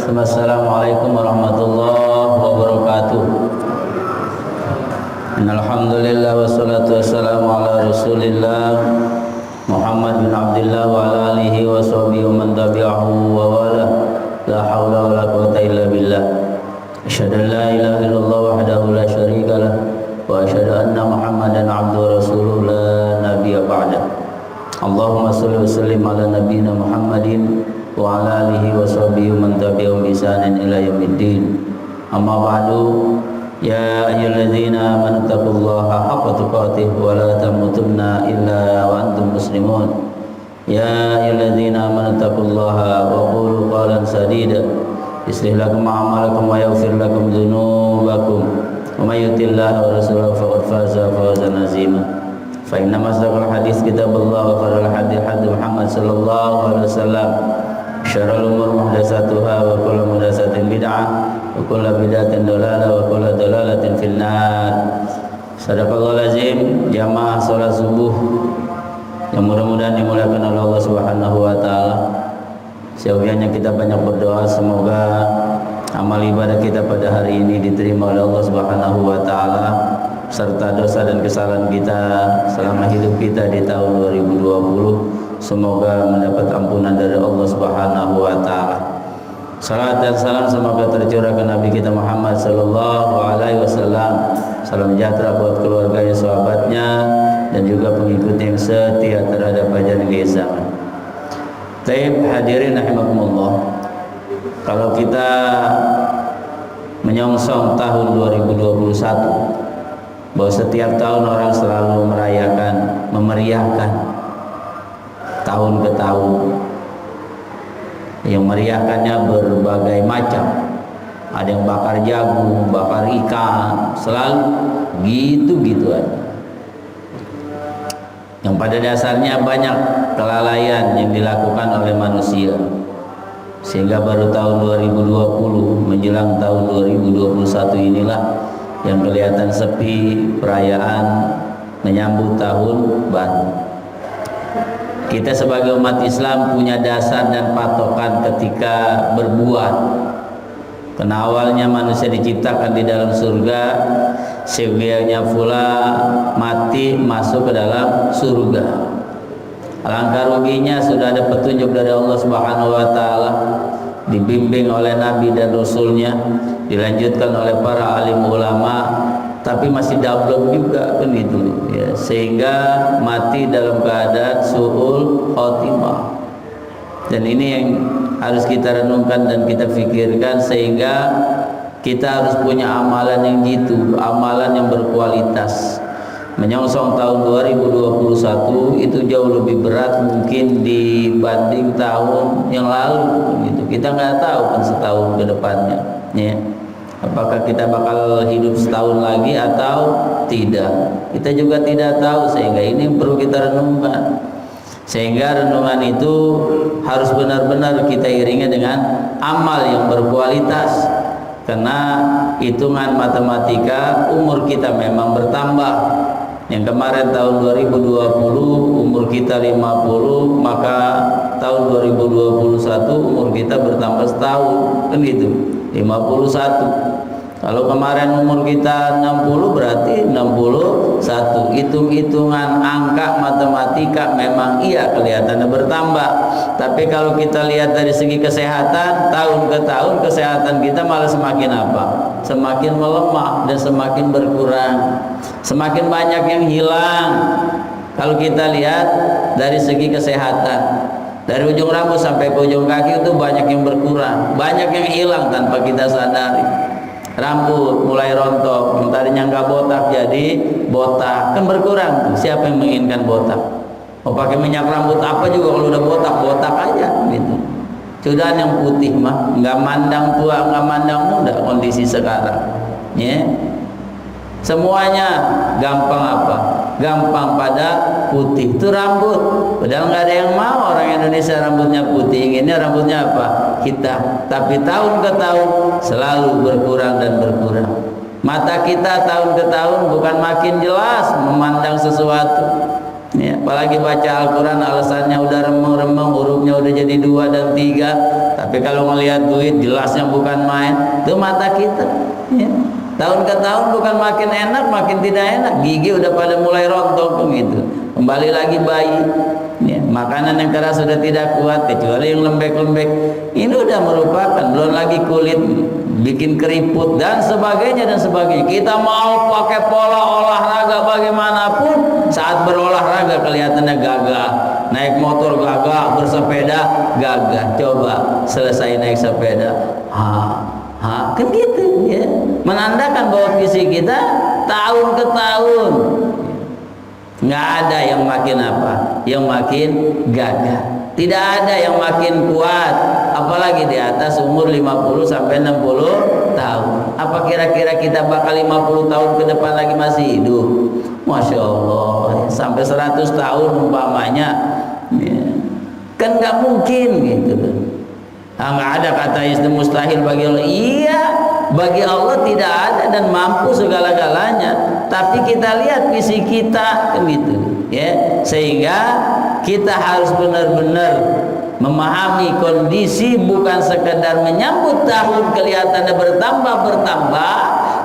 Assalamualaikum warahmatullahi wabarakatuh. Alhamdulillah wassalatu wassalamu ala Rasulillah Muhammad bin Abdullah wa ala alihi wa sahbihi wa man tabi'ahu wa wala. La haula wa la quwwata illa billah. Asyhadu an la ilaha illallah wahdahu la syarika lah wa asyhadu anna Muhammadan abduhu wa rasuluh la nabiyya ba'da. Allahumma shalli wa sallim ala nabiyyina Muhammadin wa ala alihi wa sahbihi man tabi'ahum bi ihsanin ila yaumiddin. Amma ba'du. Ya ayyuhalladzina amanu taqullaha haqqa tuqatih wa la tamutunna illa wa antum muslimun. Ya ayyuhalladzina amanu taqullaha wa qulu qawlan sadida yuslih lakum a'malakum wa yaghfir lakum dzunubakum wa may yuti'illah wa rasulahu faqad faza fawzan 'azima. Fa inna masdaqal hadits kitabullah wa khairal hadi hadi Muhammad sallallahu alaihi wasallam. Syarrul umur muhdatsatuha wa kullu muhdatsatin bid'ah wa kullu bid'atin dhalalah wa kullu dhalalatin finnar. Sadaqallahul azim. Jamaah salat subuh yang mudah-mudahan dimuliakan oleh Allah Subhanahu wa taala. Seyogianya kita banyak berdoa semoga amal ibadah kita pada hari ini diterima oleh Allah Subhanahu wa taala serta dosa dan kesalahan kita selama hidup kita di tahun 2020 semoga mendapat ampunan dari Allah Subhanahu wa taala. Salat dan salam semoga tercurah ke Nabi kita Muhammad sallallahu alaihi wasallam. Salam sejahtera buat keluarganya, sahabatnya dan juga pengikut yang setia terhadap ajaran zaman. Taib hadirin rahimakumullah. Kalau kita menyongsong tahun 2021, bahwa setiap tahun orang selalu merayakan, memeriahkan tahun ke tahun. Yang meriahkannya berbagai macam. Ada yang bakar jagung, bakar ikan, selalu gitu-gitu aja. Yang pada dasarnya banyak kelalaian yang dilakukan oleh manusia. Sehingga baru tahun 2020 menjelang tahun 2021 inilah yang kelihatan sepi perayaan menyambut tahun baru. Kita sebagai umat Islam punya dasar dan patokan ketika berbuat. Karena awalnya manusia diciptakan di dalam surga, sebianya pula mati masuk ke dalam surga. Alangkah ruginya sudah ada petunjuk dari Allah Subhanahu wa taala, dibimbing oleh Nabi dan Rasulnya, dilanjutkan oleh para alim ulama, tapi masih dablek juga kan gitu ya, sehingga mati dalam keadaan su'ul khotimah. Dan ini yang harus kita renungkan dan kita fikirkan, sehingga kita harus punya amalan yang gitu, amalan yang berkualitas. Menyongsong tahun 2021 itu jauh lebih berat mungkin dibanding tahun yang lalu gitu. Kita nggak tahu kan setahun ke depannya ya. Apakah kita bakal hidup setahun lagi atau tidak? Kita juga tidak tahu, sehingga ini perlu kita renungkan. Sehingga renungan itu harus benar-benar kita iringi dengan amal yang berkualitas. Karena hitungan matematika umur kita memang bertambah. Yang kemarin tahun 2020 umur kita 50, maka tahun 2021 umur kita bertambah setahun, kan gitu, 51. Kalau kemarin umur kita 60 berarti 61. Hitung-hitungan angka matematika memang iya kelihatannya bertambah. Tapi kalau kita lihat dari segi kesehatan, tahun ke tahun kesehatan kita malah semakin apa? Semakin melemah dan semakin berkurang. Semakin banyak yang hilang. Kalau kita lihat dari segi kesehatan, dari ujung rambut sampai ke ujung kaki itu banyak yang berkurang, banyak yang hilang tanpa kita sadari. Rambut mulai rontok, yang tadinya nggak botak jadi botak, kan berkurang. Siapa yang menginginkan botak? Mau pakai minyak rambut apa juga kalau udah botak, botak aja gitu. Sudah yang putih mah nggak mandang tua, nggak mandang muda kondisi sekarang ya. Semuanya gampang apa? Gampang pada putih. Itu rambut. Padahal nggak ada yang mau orang Indonesia rambutnya putih. Inginnya rambutnya apa? Hitam. Tapi tahun ke tahun selalu berkurang dan berkurang. Mata kita tahun ke tahun bukan makin jelas memandang sesuatu, Ya, apalagi baca Al-Quran alasannya udah remeng-remeng, hurufnya udah jadi 2 dan 3. Tapi kalau ngelihat duit jelasnya bukan main. Itu mata kita. Ya. Tahun ke tahun bukan makin enak, makin tidak enak. Gigi udah pada mulai rontok gitu. Kembali lagi bayi. Ya, makanan yang keras sudah tidak kuat, kecuali yang lembek-lembek. Ini udah merupakan, belum lagi kulit bikin keriput dan sebagainya dan sebagainya. Kita mau pakai pola olahraga bagaimanapun, saat berolahraga kelihatannya gagah, naik motor gagah, bersepeda gagah. Coba selesai naik sepeda, kan gitu ya, menandakan bahwa fisik kita tahun ke tahun nggak ada yang makin apa, yang makin gagah. Tidak ada yang makin kuat, apalagi di atas umur 50 sampai 60 tahun. Apa kira-kira kita bakal 50 tahun ke depan lagi masih hidup? Masya Allah, sampai 100 tahun umpamanya, ya. Kan nggak mungkin gitu. Nggak ada kata itu mustahil bagi Allah. Iya, bagi Allah tidak ada dan mampu segala-galanya. Tapi kita lihat visi kita kan gitu, ya. Sehingga kita harus benar-benar memahami kondisi, bukan sekedar menyambut tahun kelihatannya bertambah,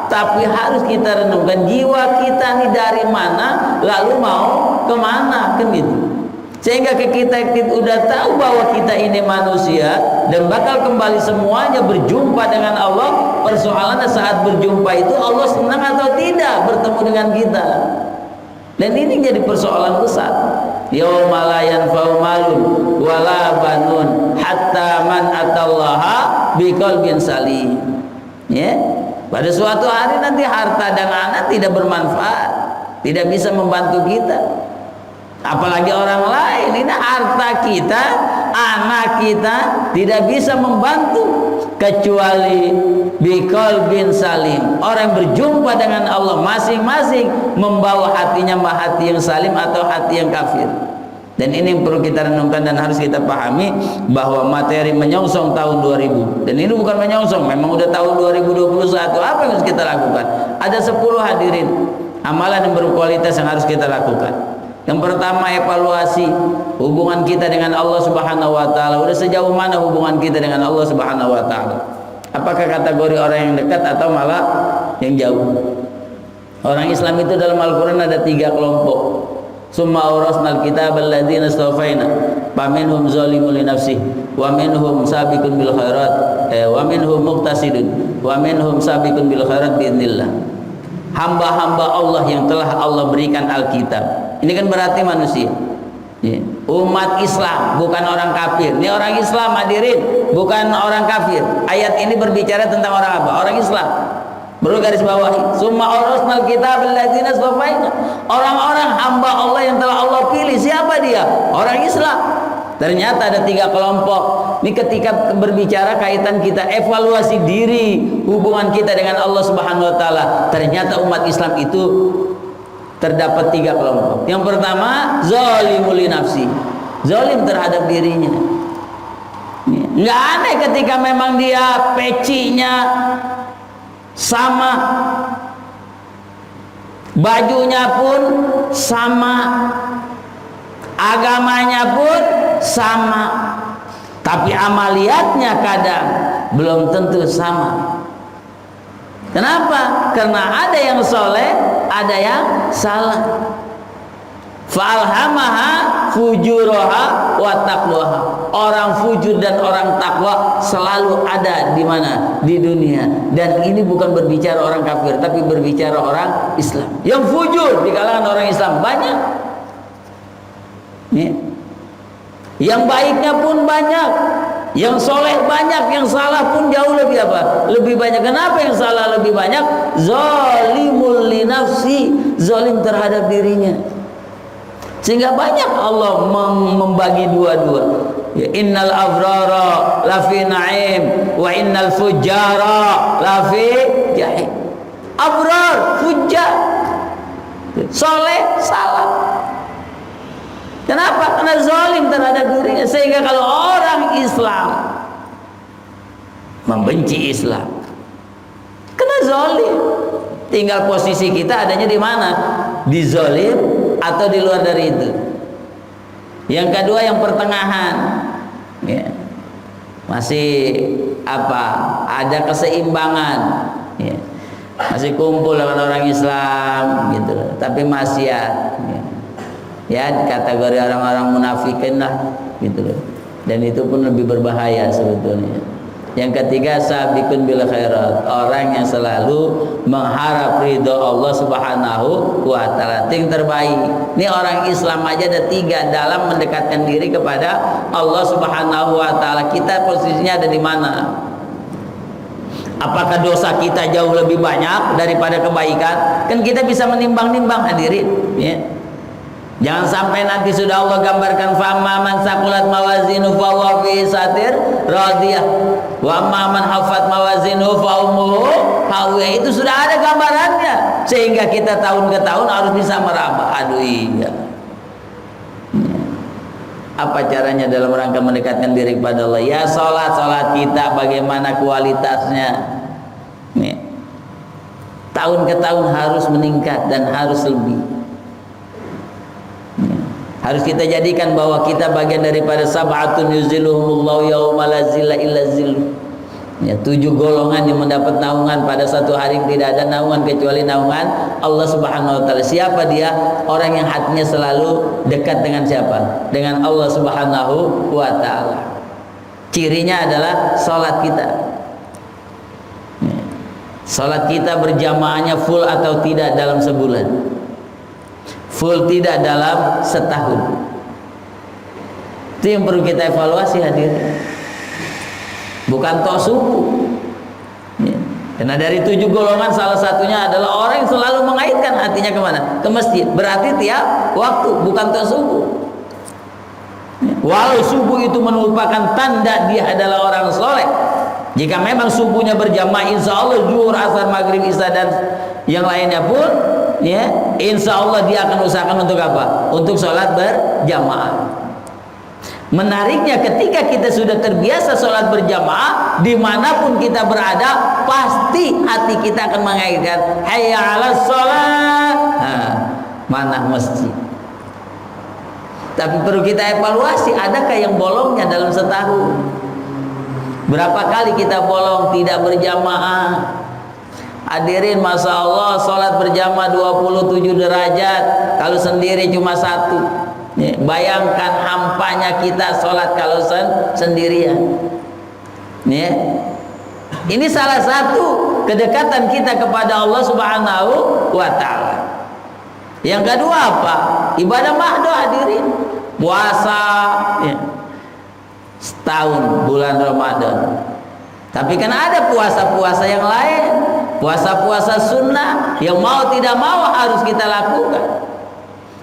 tapi harus kita renungkan jiwa kita nih dari mana, lalu mau kemana, kan gitu. Sehingga kita udah tahu bahwa kita ini manusia dan bakal kembali semuanya berjumpa dengan Allah. Persoalannya saat berjumpa itu Allah senang atau tidak bertemu dengan kita. Dan ini jadi persoalan besar. Yauma la yanfa'u malun wala banun hatta man atallaha biqalbin salim. Ya. Pada suatu hari nanti harta dan anak tidak bermanfaat, tidak bisa membantu kita. Apalagi orang lain. Ini harta kita, anak kita tidak bisa membantu kecuali biqalbin salim. Orang berjumpa dengan Allah masing-masing membawa hatinya hati yang salim atau hati yang kafir. Dan ini yang perlu kita renungkan dan harus kita pahami, bahwa materi menyongsong tahun 2000. Dan ini bukan menyongsong, memang udah tahun 2021. Apa yang harus kita lakukan? Ada 10 hadirin amalan yang berkualitas yang harus kita lakukan. Yang pertama, evaluasi hubungan kita dengan Allah Subhanahu wa taala. Udah sejauh mana hubungan kita dengan Allah Subhanahu wa taala? Apakah kategori orang yang dekat atau malah yang jauh? Orang Islam itu dalam Al-Qur'an ada 3 kelompok. Summa awrasnal kitabal ladzina istafaina faminhum zalimun li nafsihi wa minhum sabiqun bil khairat wa minhum muqtasidun wa minhum sabiqun bil khairat biidznillah. Hamba-hamba Allah yang telah Allah berikan Alkitab. Ini kan berarti manusia, ya. Umat Islam, bukan orang kafir. Ini orang Islam hadirin, bukan orang kafir. Ayat ini berbicara tentang orang apa? Orang Islam. Perlu garis bawahi. Summa awrasnal kitabal ladzina istafaina. Orang-orang hamba Allah yang telah Allah pilih. Siapa dia? Orang Islam. Ternyata ada 3 kelompok. Ini ketika berbicara kaitan kita evaluasi diri, hubungan kita dengan Allah Subhanahu wa taala. Ternyata umat Islam itu terdapat 3 kelompok. Yang pertama, zalimul li nafsi. Zalim terhadap dirinya. Nggak aneh ketika memang dia pecinya sama, bajunya pun sama, agamanya pun sama, tapi amaliatnya kadang belum tentu sama. Kenapa? Karena ada yang soleh, ada yang salah. Fa'alhamaha fujuraha wa taqwaha. Orang fujur dan orang takwa selalu ada di mana? Di dunia. Dan ini bukan berbicara orang kafir, tapi berbicara orang Islam. Yang fujur di kalangan orang Islam banyak. Ya. Yang baiknya pun banyak, yang soleh banyak, yang salah pun jauh lebih apa? Lebih banyak. Kenapa yang salah lebih banyak? Zalimul li nafsi, zalim terhadap dirinya. Sehingga banyak Allah membagi dua-dua. Ya, innal abrara lafi na'im wa innal fujjara lafi jahim. Abrar, fujjar, soleh, salah. Kenapa? Karena zalim terhadap dirinya. Sehingga kalau orang Islam membenci Islam, kena zalim. Tinggal posisi kita adanya di mana? Di zalim atau di luar dari itu. Yang kedua yang pertengahan, ya. Masih ada keseimbangan, ya. Masih kumpul dengan orang Islam gitu, tapi maksiat, ya kategori orang-orang munafikin lah gitu loh. Dan itu pun lebih berbahaya sebetulnya. Yang ketiga, sabiqun bil khairat, orang yang selalu mengharap ridho Allah Subhanahu wa taala. Yang terbaik. Ini orang Islam aja ada 3 dalam mendekatkan diri kepada Allah Subhanahu wa taala. Kita posisinya ada di mana? Apakah dosa kita jauh lebih banyak daripada kebaikan? Kan kita bisa menimbang-nimbang, hadirin, ya. Jangan sampai nanti sudah Allah gambarkan famma man saqulat mawazinu fa huwa fi satir radiyah wa amma man hafat mawazinu fa ummuhu hawiyah. Itu sudah ada gambarannya, sehingga kita tahun ke tahun harus bisa meraba. Aduh iya. Apa caranya dalam rangka mendekatkan diri kepada Allah? Ya salat kita bagaimana kualitasnya? Nih. Tahun ke tahun harus meningkat dan harus lebih. Harus kita jadikan bahwa kita bagian daripada sab'atun yuzilluhumullahu yauma la zilla illa zilluh. Ya, 7 golongan yang mendapat naungan pada satu hari yang tidak ada naungan kecuali naungan Allah Subhanahu wa taala. Siapa dia? Orang yang hatinya selalu dekat dengan siapa? Dengan Allah Subhanahu wa taala. Cirinya adalah salat kita. Ya. Salat kita berjamaahnya full atau tidak dalam sebulan? Full tidak dalam setahun. Itu yang perlu kita evaluasi, hadirin. Bukan tok suku, ya. Karena dari 7 golongan salah satunya adalah orang yang selalu mengaitkan hatinya kemana? Ke masjid. Berarti tiap waktu, bukan tok suku, ya. Walau subuh itu merupakan tanda dia adalah orang soleh. Jika memang subuhnya berjamaah, insya Allah zuhur, asar, maghrib, isya dan yang lainnya pun, ya, insya Allah dia akan usahakan untuk apa? Untuk sholat berjamaah. Menariknya ketika kita sudah terbiasa sholat berjamaah, dimanapun kita berada, pasti hati kita akan mengaitkan hayya 'alas sholat. Nah, mana masjid? Tapi perlu kita evaluasi, adakah yang bolongnya dalam setahun? Berapa kali kita bolong tidak berjamaah? Hadirin, masya Allah, sholat berjamaah 27 derajat. Kalau sendiri cuma 1. Ya, bayangkan hampanya kita sholat kalau sendirian. Ya. Ini salah satu kedekatan kita kepada Allah Subhanahu wa taala. Yang kedua apa? Ibadah mahdoh, hadirin. Puasa, ya. Setahun bulan Ramadan. Tapi kan ada puasa-puasa yang lain, puasa-puasa sunnah yang mau tidak mau harus kita lakukan.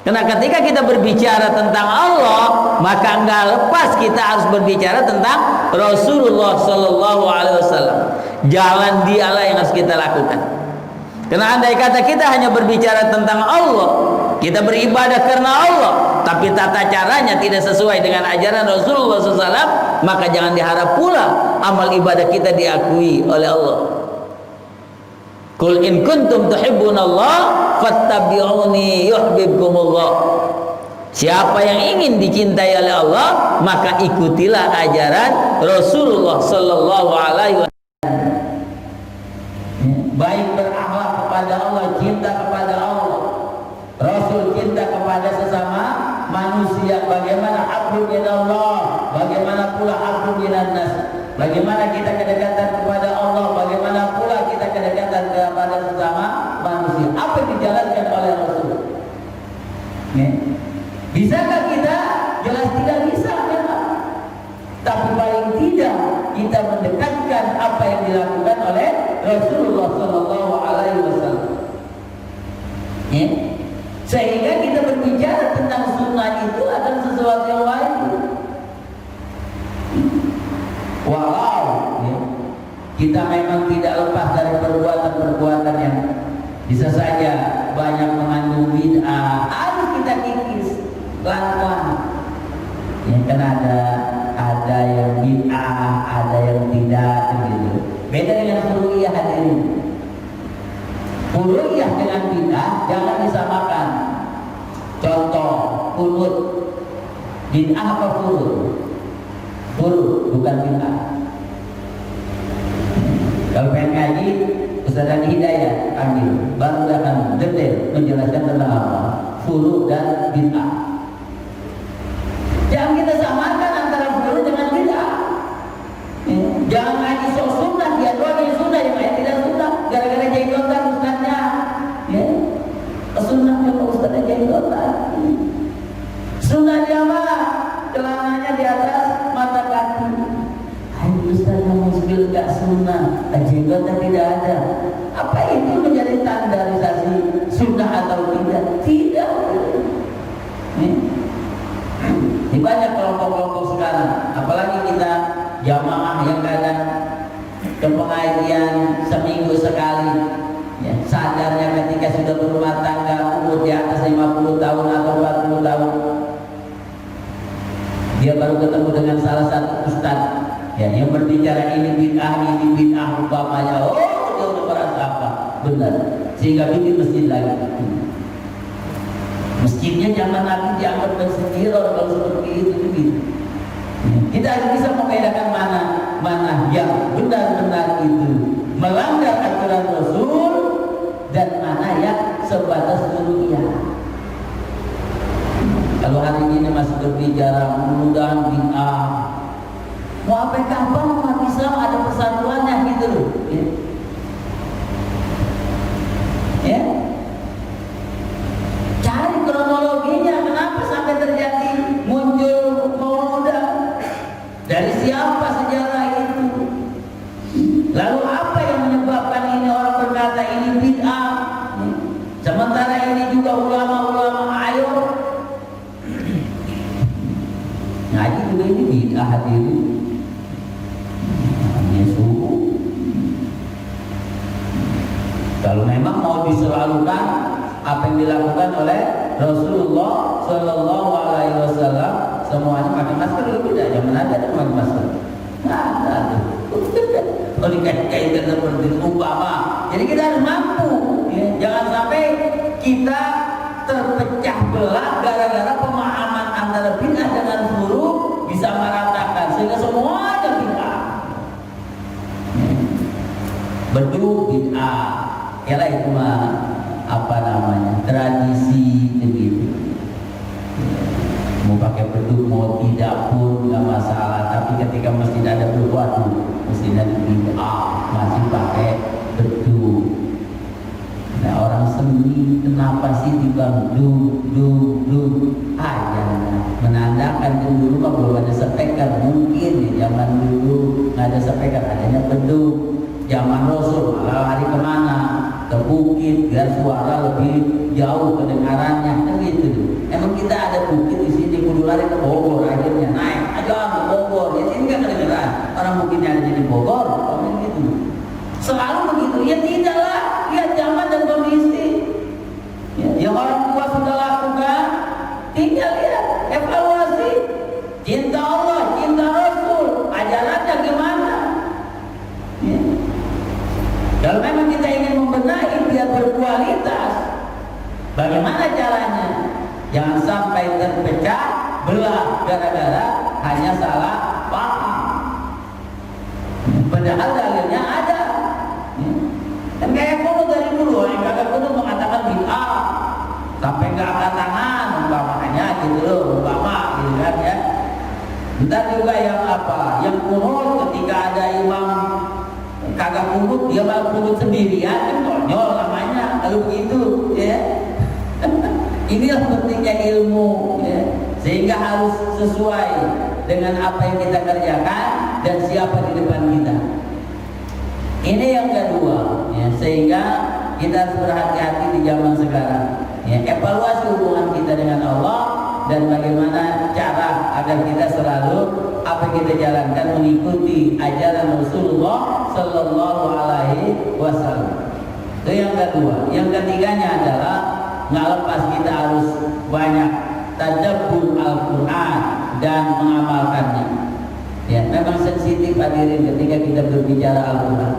Karena ketika kita berbicara tentang Allah, maka enggak lepas kita harus berbicara tentang Rasulullah Sallallahu Alaihi Wasallam. Jalan dialah yang harus kita lakukan. Karena andai kata kita hanya berbicara tentang Allah, kita beribadah karena Allah, tapi tata caranya tidak sesuai dengan ajaran Rasulullah SAW, maka jangan diharap pula amal ibadah kita diakui oleh Allah. Qul in kuntum tuhibbunallah fattabi'uni yuhibbukumullah. Siapa yang ingin dicintai oleh Allah, maka ikutilah ajaran Rasulullah Sallallahu Alaihi Wasallam. Baik berakhlak kepada Allah, cinta kepada Allah, Rasul cinta kepada sesama manusia. Bagaimana haqqun minallah, bagaimana pula haqqun minan nas. Bagaimana kita kedekatan kepada Allah, bagaimana pula kita kedekatan kepada sesama manusia. Apa yang dijalankan oleh Rasul? Ya. Bisakah kita? Jelas tidak bisa, memang. Tapi paling tidak kita mendekatkan apa yang dilakukan oleh Rasulullah Sallallahu Alaihi Wasallam. Ya. Sehingga kita berbicara tentang sunnah itu adalah sesuatu yang wajib. Walau ya, kita memang tidak lepas dari perbuatan-perbuatan yang bisa saja banyak mengandung bid'ah, harus kita kikis pelan-pelan. Ya, kan ada yang bid'ah, ada yang tidak, gitu. Beda dengan furu'iyah, hadirin. Furu'iyah dengan bid'ah jangan disamakan. Kunut. Bid'ah apa kunut? Kunut, bukan bid'ah. Kalau pengen ngaji, Ustaz Adi Hidayat ambil, baru akan detail menjelaskan tentang apa furu dan bid'ah. Jangan kita samakan antara furu dengan bid'ah. Jangan ngaji soal sunnah, dia doang yang sunnah, yang lain tidak sunnah. Gara-gara jenggotan ustaznya, sunnahnya Pak Ustaznya jenggotan. Sunnah dia apa? Celananya di atas mata kaki. Ustaz yang musbil gak sunnah, jenggotnya tidak ada. Apa itu menjadi standarisasi sunnah atau tidak? Tidak. Di banyak kelompok-kelompok sekarang, apalagi kita jamaah yang kadang ke pengajian seminggu sekali, sadarnya ketika sudah berumah tangga, umur di atas 50 tahun atau 40 tahun, dia baru ketemu dengan salah satu ustaz yang berbicara ini bid'ah umpamanya, dia udah merasa apa? Benar, sehingga bikin masjid lagi. Masjidnya zaman Nabi dianggap bersejarah kalau seperti itu begitu. Kita harus bisa membedakan mana yang benar-benar itu melanggar aturan Rasul dan mana yang sebatas dunia. Kalau hari ini masih berbicara mudah bid'ah, mau sampai kapan umat Islam ada persatuannya gitu loh, ya. Cari kronologinya, kenapa sampai terjadi muncul mauludan, dari siapa sejarah itu, lalu apa yang menyebabkan ini orang berkata ini bid'ah, sementara ini juga ulama-ulama ayo ngaji juga ini bid'ah hadirin. Kalau memang mau diselalukan apa yang dilakukan oleh Rasulullah Shallallahu Alaihi Wasallam, semuanya pakai masker, tidak zaman ada pakai masker, nggak ada tuh. Kalau dikait-kaitkan seperti umpama, jadi kita harus mampu, jangan sampai kita terpecah belah gara-gara pemahaman antara bid'ah dengan furu bisa meratakan sehingga semuanya bid'ah. Beduk bid'ah. Yalah itu mah apa namanya, tradisi begitu. Mau pakai beduk mau tidak pun nggak masalah, tapi ketika masjid ada beduk, waduh, mestinya bid'ah masih pakai beduk. Nah orang seni kenapa sih dibang du aja, menandakan dulu mah belum ada speaker, mungkin ya zaman dulu nggak ada speaker, adanya beduk. Zaman Rasul lari kemana? Ke bukit biar suara lebih jauh kedengarannya, kan gitu. Emang kita ada bukit di sini, kudu lari ke Bogor, akhirnya naik aja ke Bogor, ya sini kan kedengaran. Orang bukitnya ada di Bogor, komen gitu. Selalu begitu, ya tidaklah. Lihat zaman dan kondisi. Yang orang tua sudah lakukan, tinggal lihat, evaluasi. Cinta Allah, cinta Rasul, ajarannya gimana? Kalau memang kita ingin membenahi biar berkualitas, bagaimana caranya? Jangan sampai terpecah belah gara-gara hanya salah paham. Padahal dalilnya ada. Dan kayak kuno dari dulu, yang kagak kuno mengatakan bid'ah sampai nggak angkat tangan, umpamanya gitu loh, umpama gitu kan ya. Entar juga yang apa? Yang kuno ketika ada imam kagak kunut, dia malah kunut sendirian, kan konyol namanya kalau begitu, ya. Inilah pentingnya ilmu, ya. Sehingga harus sesuai dengan apa yang kita kerjakan dan siapa di depan kita. Ini yang kedua, ya. Sehingga kita harus berhati-hati di zaman sekarang, ya. Evaluasi hubungan kita dengan Allah dan bagaimana cara agar kita selalu apa yang kita jalankan mengikuti ajaran Rasulullah Sallallahu Alaihi Wasallam. Itu yang kedua. Yang ketiganya adalah nggak lepas kita harus banyak tadabbur Al-Quran dan mengamalkannya. Ya, memang sensitif hadirin ketika kita berbicara Al-Quran.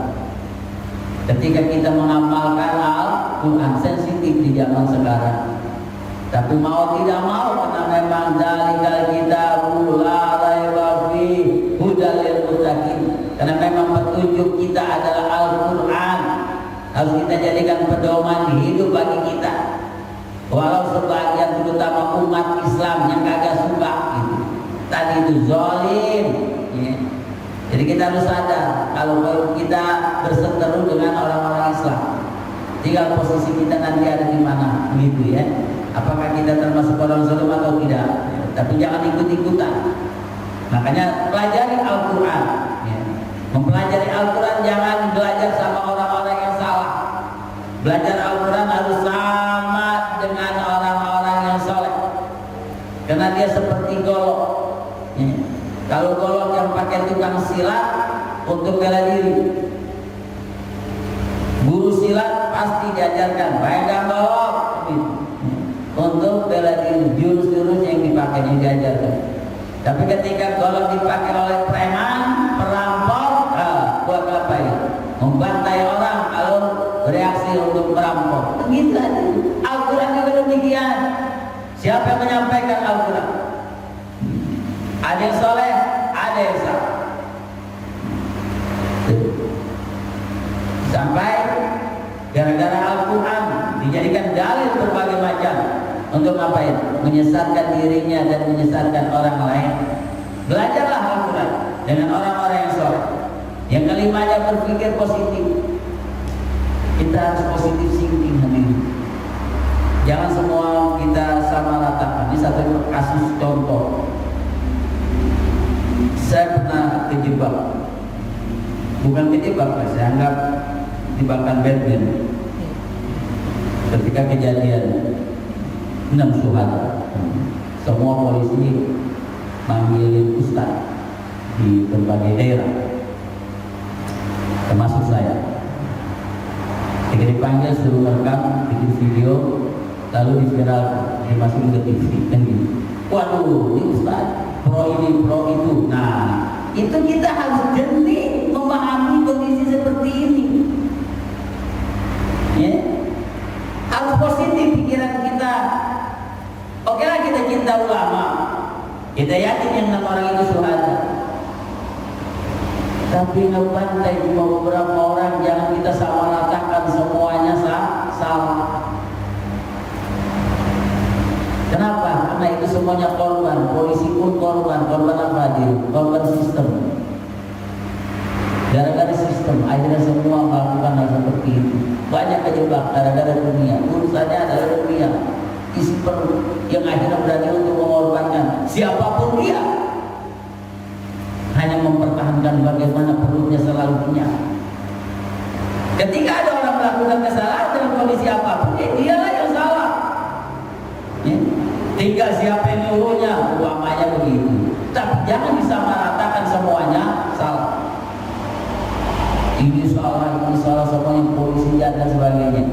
Ketika kita mengamalkan Al-Quran, sensitif di zaman sekarang. Tapi mau tidak mau, karena memang zalikal kitabu la raiba fihi hudal lil muttaqin. Karena memang petunjuk kita adalah Al-Qur'an. Harus kita jadikan pedoman hidup bagi kita. Walau sebagian terutama umat Islam yang kagak suka gitu. Tadi itu zalim, ya. Jadi kita harus sadar kalau kita berseteru dengan orang-orang Islam, tinggal posisi kita nanti ada di mana, begitu ya. Apakah kita termasuk orang zalim atau tidak? Ya. Tapi jangan ikut-ikutan. Makanya pelajari Al-Quran. Ya. Mempelajari Al-Quran jangan belajar sama orang-orang yang salah. Belajar Al-Quran harus sama dengan orang-orang yang soleh. Karena dia seperti golok. Ya. Kalau golok yang pakai tukang silat untuk bela diri, guru silat pasti diajarkan pegang golok untuk bela diri, jurus-jurus yang dipakai yang diajarkan. Tapi ketika golok dipakai oleh preman, perampok, buat apa ya? Membantai orang kalau bereaksi untuk merampok. Begitu aja. Al-Quran juga demikian. Siapa yang menyampaikan Al-Quran? Ada yang soleh, ada yang salah. Sampai gara-gara Al-Quran dijadikan dalil berbagai macam. Untuk ngapain? Menyesatkan dirinya dan menyesatkan orang lain. Belajarlah Al-Quran dengan orang-orang yang soleh. Yang kelimanya berpikir positif. Kita harus positif thinking hadirin. Jangan semua kita sama ratakan. Ini satu kasus contoh. Saya pernah kejebak. Bukan kejebak, saya anggap jebakan Batman. Ketika kejadian 6 syuhada, semua polisi manggilin ustaz di berbagai daerah, termasuk saya. Ketika dipanggil suruh merekam, bikin video, lalu diviralkan, dimasukin ke TV, kan gitu. Waduh, ini ustaz pro ini pro itu. Nah, itu kita harus jernih memahami kondisi seperti ini. Ya, harus positif pikiran kita. Oke lah, kita cinta ulama, kita yakin yang 6 orang itu syuhada. Tapi ngebantai beberapa orang, jangan kita sama ratakan semuanya salah. Kenapa? Karena itu semuanya korban. Polisi pun korban apa dia? Korban sistem. Gara-gara sistem, akhirnya semua melakukan hal seperti itu. Banyak kejebak gara-gara dunia. Urusannya adalah dunia. Isi perut yang akhirnya berani untuk mengorbankan siapapun dia, hanya mempertahankan bagaimana perutnya selalu kenyang. Ketika ada orang melakukan kesalahan dalam kondisi apapun, dialah yang salah. Ya. Tinggal siapa yang nyuruhnya, umpamanya begitu. Tapi jangan disamaratakan semuanya salah. Ini salah, semuanya polisi dan sebagainya.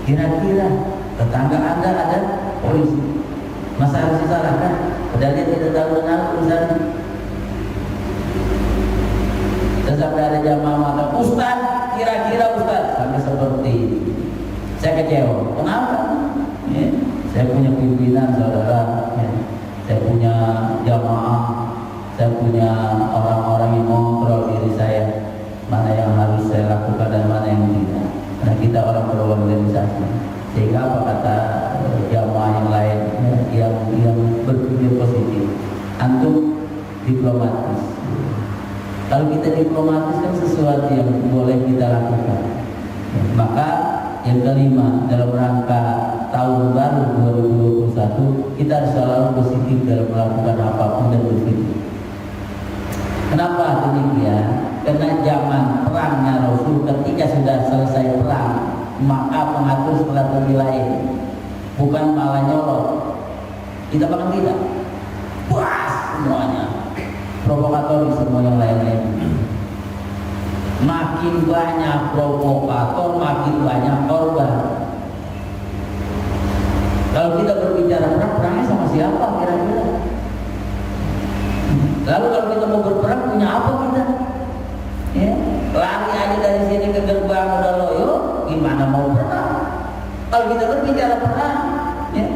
Kira-kira tetangga Anda ada polisi, masa harus disalahkan? Padahal dia tidak tahu benar urusannya. Dan sampai ada jamaah mengatakan, Ustaz, kira-kira Ustaz, sampai seperti ini. Saya kecewa. Kenapa? Ya, saya punya pimpinan saudara, ya. Saya punya jamaah, saya punya orang-orang yang mengontrol diri saya, mana yang harus saya lakukan dan mana yang tidak. Karena kita orang berorganisasi. Sehingga apa kata jamaah yang lain, ya, yang berpikir positif, antum diplomatis. Kalau kita diplomatis kan sesuatu yang boleh kita lakukan. Maka yang kelima, dalam rangka tahun baru 2021, kita harus selalu positif dalam melakukan apapun dan berpikir. Kenapa demikian? Karena zaman perangnya Rasul, ketika sudah selesai perang, maka mengatur strategi lain, bukan malah nyolot. Kita bahkan tidak puas semuanya, provokator semua yang lain-lain. Makin banyak provokator, makin banyak korban. Kalau kita berbicara perang, perangnya sama siapa kira-kira? Lalu kalau kita mau berperang, punya apa kita? Ya, lari aja dari sini ke gerbang udah loyo, gimana mau perang? Kalau kita berbicara perang, ya,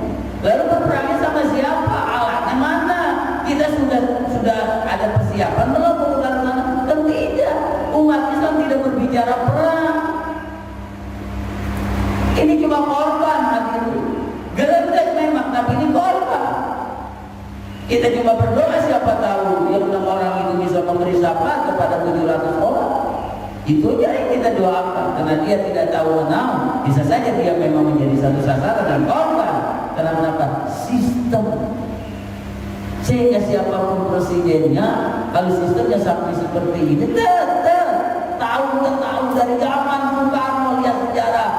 ada 700 orang. Itu aja yang kita doakan, karena dia tidak tahu menau, bisa saja dia memang menjadi satu sasaran dan korban. Karena kenapa? Sistem. Sehingga siapapun presidennya, kalau sistemnya sampai seperti ini, tahun-tahun dari zaman Bung Karno, lihat sejarah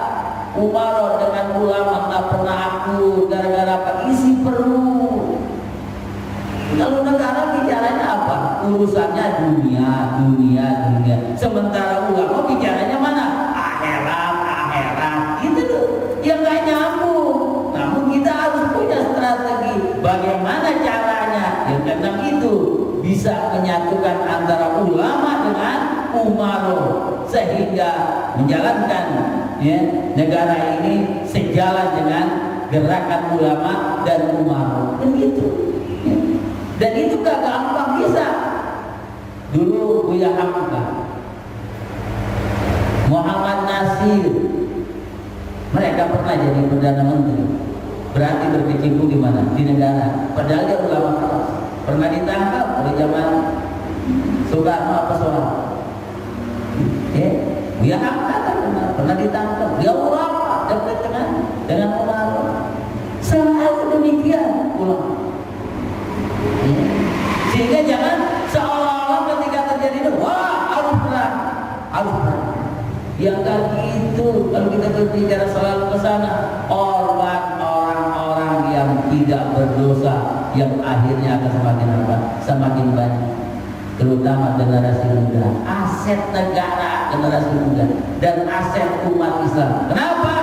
Umaro dengan ulama tak pernah akur gara-gara apa? Isi perut. Kalau negara bicaranya apa? Urusannya dunia. Sementara ulama bicaranya mana? Akhirat. Itu tuh yang gak nyambung. Namun kita harus punya strategi bagaimana caranya. Yang keenam itu bisa menyatukan antara ulama dengan umaro sehingga menjalankan negara ini sejalan dengan gerakan ulama dan umaro. Begitu. Dan itu gak gampang bisa. Dulu Buya Hamka, Muhammad Nasir, mereka pernah jadi Perdana Menteri. Berarti berkecimpung di mana? Di negara. Padahal dia ulama keras. Pernah ditangkap pada zaman Soekarno apa Soeharto. Buya Hamka pernah ditangkap. Dia ulama dekat dengan ulama. Selalu demikian ulama. Sehingga jangan seolah-olah ketika terjadi itu, wah harus perang. Yang kali itu kalau kita berbicara selalu ke sana, orang-orang yang tidak berdosa yang akhirnya akan semakin banyak, terutama generasi muda, aset negara generasi muda dan aset umat Islam. Kenapa?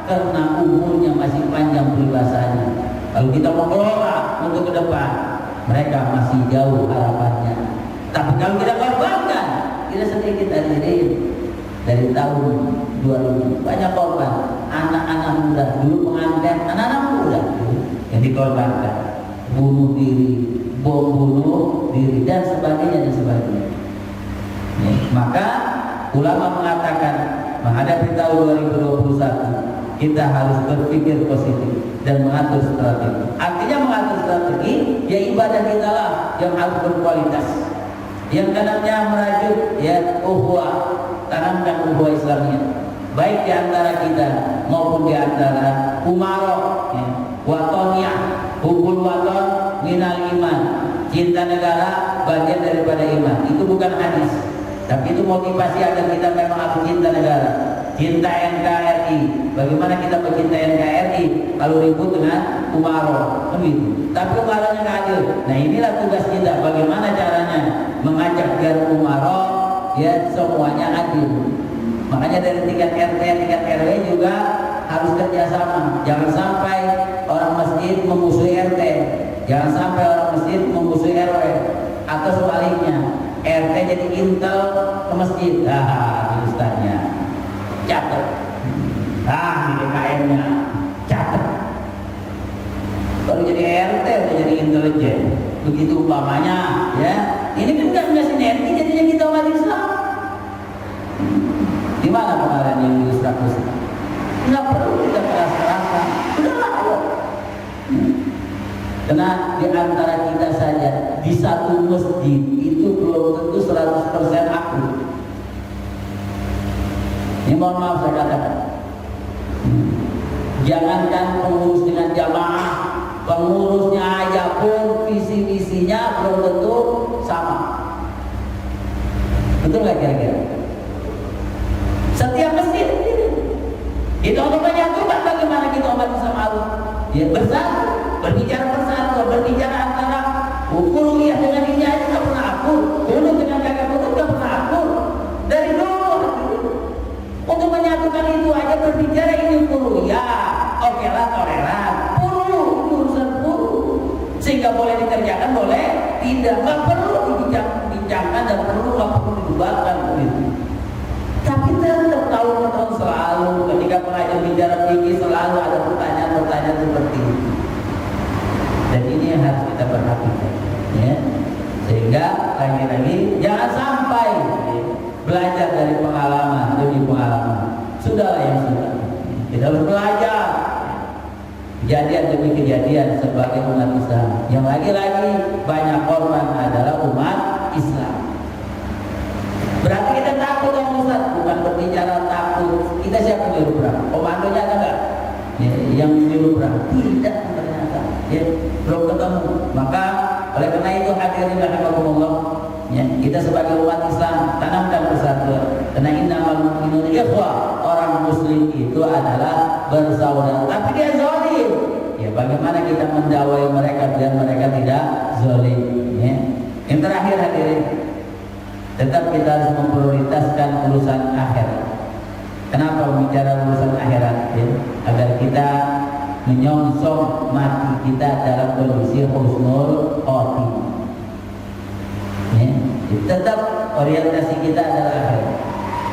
Karena umurnya masih panjang peribahasanya. Kalau kita mau kelola untuk ke depan, mereka masih jauh harapannya. Tapi kalau kita korbankan, kita sedikit dari tahun 2000 banyak korban. Anak-anak muda dulu pengantin, anak-anak muda yang dikorbankan, bunuh diri, bom bunuh diri dan sebagainya. Maka ulama mengatakan menghadapi tahun 2021 kita harus berpikir positif dan mengatur strategi. Artinya mengatur strategi, ya ibadah kita lah yang harus berkualitas. Yang keenamnya merajuk ukhuwah, tanamkan ukhuwah Islamiyah, baik di antara kita maupun di antara umaro, watoniyah, hubul waton minal iman. Cinta negara bagian daripada iman. Itu bukan hadis, tapi itu motivasi agar kita memang harus cinta negara. Cinta NKRI. Bagaimana kita mencinta NKRI kalau ribut dengan umaro, begitu. Tapi umaronya nggak adil. Nah inilah tugas kita. Bagaimana caranya mengajak biar umaro semuanya adil. Makanya dari tingkat RT, tingkat RW juga harus kerjasama. Jangan sampai orang masjid memusuhi RT. Jangan sampai orang masjid memusuhi RW. Atau sebaliknya, RT jadi intel ke masjid. Ustaznya catat. Di DKM-nya catat. Baru jadi RT udah jadi intelijen. Begitu umpamanya, Ini kan nggak sinergi jadinya kita umat Islam. Di mana kemarin yang di Ustaz? Nggak perlu kita keras-kerasan. Udahlah, ayo. Karena di antara kita saja di satu masjid itu belum tentu 100% akur. Ini mohon maaf saya katakan. Jangankan pengurus dengan jamaah, pengurusnya aja pun visi-visinya belum tentu sama. Betul nggak kira-kira? Setiap masjid kita untuk menyatukan bagaimana kita umat Islam Allah bersatu, berbicara bersatu, berbicara antara kuliah dengan ini aja nggak pernah akur, kuliah dengan kakak kuliah nggak pernah akur dari dulu. Untuk menyatukan itu aja berbicara ini kuliah, oke lah toleran, urusan sehingga boleh dikerjakan, boleh tidak, nggak perlu dibincangkan dan nggak perlu didebatkan begitu. Tapi tetap tahun-tahun selalu ketika pengajar bicara fikih selalu ada pertanyaan-pertanyaan seperti itu. Dan ini yang harus kita perhatikan, sehingga lagi-lagi jangan sampai belajar dari pengalaman demi pengalaman. Sudahlah yang sudah. Kita harus belajar kejadian demi kejadian sebagai umat Islam. Yang lagi-lagi banyak korban adalah umat Islam. Berarti kita takut sama Ustaz, bukan berbicara takut. Kita siapa yang nyuruh perang? Komandonya ada nggak? Ya, yang nyuruh perang tidak ternyata. Ya, belum ketemu. Maka oleh karena itu hadirin rahimakumullah, ya, kita sebagai umat Islam tanamkan persatuan. Karena innamal mu'minuna ikhwah, orang muslim itu adalah bersaudara. Tapi dia zalim. Ya, bagaimana kita mendakwai mereka biar mereka tidak zalim? Ya. Yang terakhir hadirin, tetap kita harus memprioritaskan urusan akhirat. Kenapa bicara urusan akhirat? Ya, agar kita menyongsong mati kita dalam kondisi husnul khotimah. Ya, tetap orientasi kita adalah akhirat.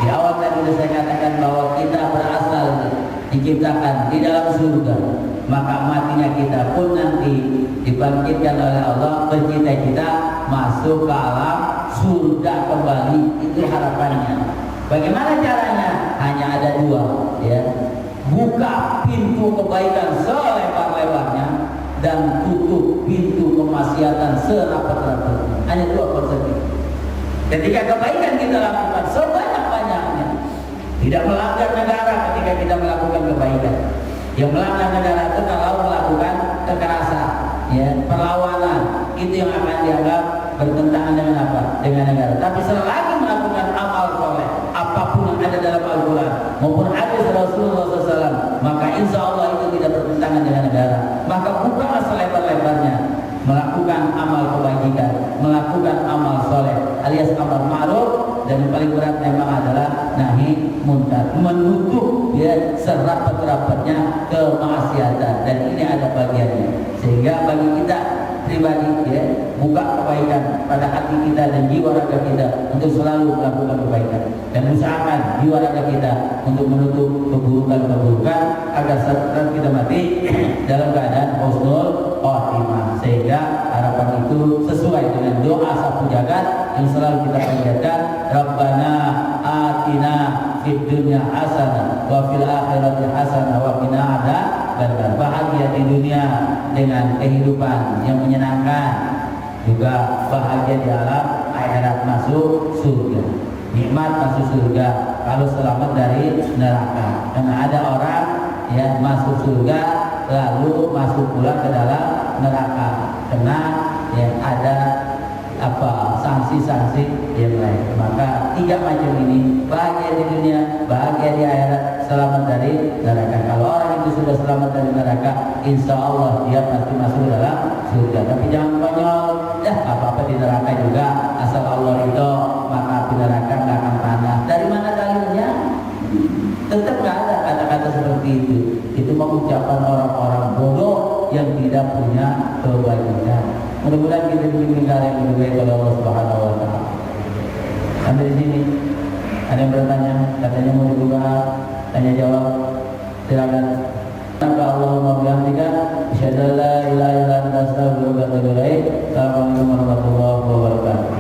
Di awal tadi sudah saya katakan bahwa kita berasal diciptakan di dalam surga, maka matinya kita pun nanti dibangkitkan oleh Allah, bercita-cita masuk ke alam surga kembali. Itu harapannya. Bagaimana caranya? Hanya ada dua, ya. Buka pintu kebaikan selebar-lebarnya dan tutup pintu kemaksiatan serapat-rapatnya. Hanya dua konsep. Ketika kebaikan kita lakukan sebanyak-banyaknya, tidak melanggar negara ketika kita melakukan kebaikan. Yang melanggar negara itu kalau melakukan kekerasan, ya, perlawanan, itu yang akan dianggap bertentangan dengan apa? Dengan negara. Tapi selagi melakukan amal soleh, apapun yang ada dalam Al-Quran maupun hadis Rasulullah SAW, maka insya Allah itu tidak bertentangan dengan negara. Maka bukanlah selebar-lebarnya melakukan amal kebajikan, melakukan amal soleh alias amal ma'ruf, dan yang paling berat memang adalah nahi munkar, menutup ya serapat-rapatnya kemaksiatan, dan ini ada bagiannya. Sehingga bagi kita pribadi, ya, buka kebaikan pada hati kita dan jiwa raga kita untuk selalu melakukan kebaikan, dan usahakan jiwa raga kita untuk menutup keburukan-keburukan agar saat kita mati dalam keadaan husnul khotimah. Sehingga harapan itu sesuai dengan doa sapu jagat yang selalu kita panjatkan, Rabbana atina fid dunya hasanah wa fil akhirati hasanah wa qina adzabannar. Bahagia di dunia dengan kehidupan yang menyenangkan, juga bahagia di alam akhirat masuk surga. Nikmat masuk surga kalau selamat dari neraka. Karena ada orang ya masuk surga lalu masuk pula ke dalam neraka karena ya ada sanksi-sanksi yang lain. Maka tiga macam ini, bahagia di dunia, bahagia di akhirat, selamat dari neraka. Kalau orang itu sudah selamat dari neraka, insya Allah dia pasti masuk dalam surga. Tapi jangan konyol, apa-apa di neraka juga, asal Allah itu, maka api neraka nggak akan panas. Dari mana dalilnya? Tetap nggak ada kata-kata seperti itu. Itu mengucapkan orang-orang bodoh yang tidak punya kebaikan. Mudah-mudahan kita diberi negara yang lebih baik oleh Allah Subhanahu wa Ta'ala. Sampai di sini ada yang bertanya, katanya mau dibuka tanya jawab, silakan. Allahumma bihamdika asyhadu an la ilaha illa anta astaghfiruka wa atubu ilaik. Assalamualaikum warahmatullahi wabarakatuh.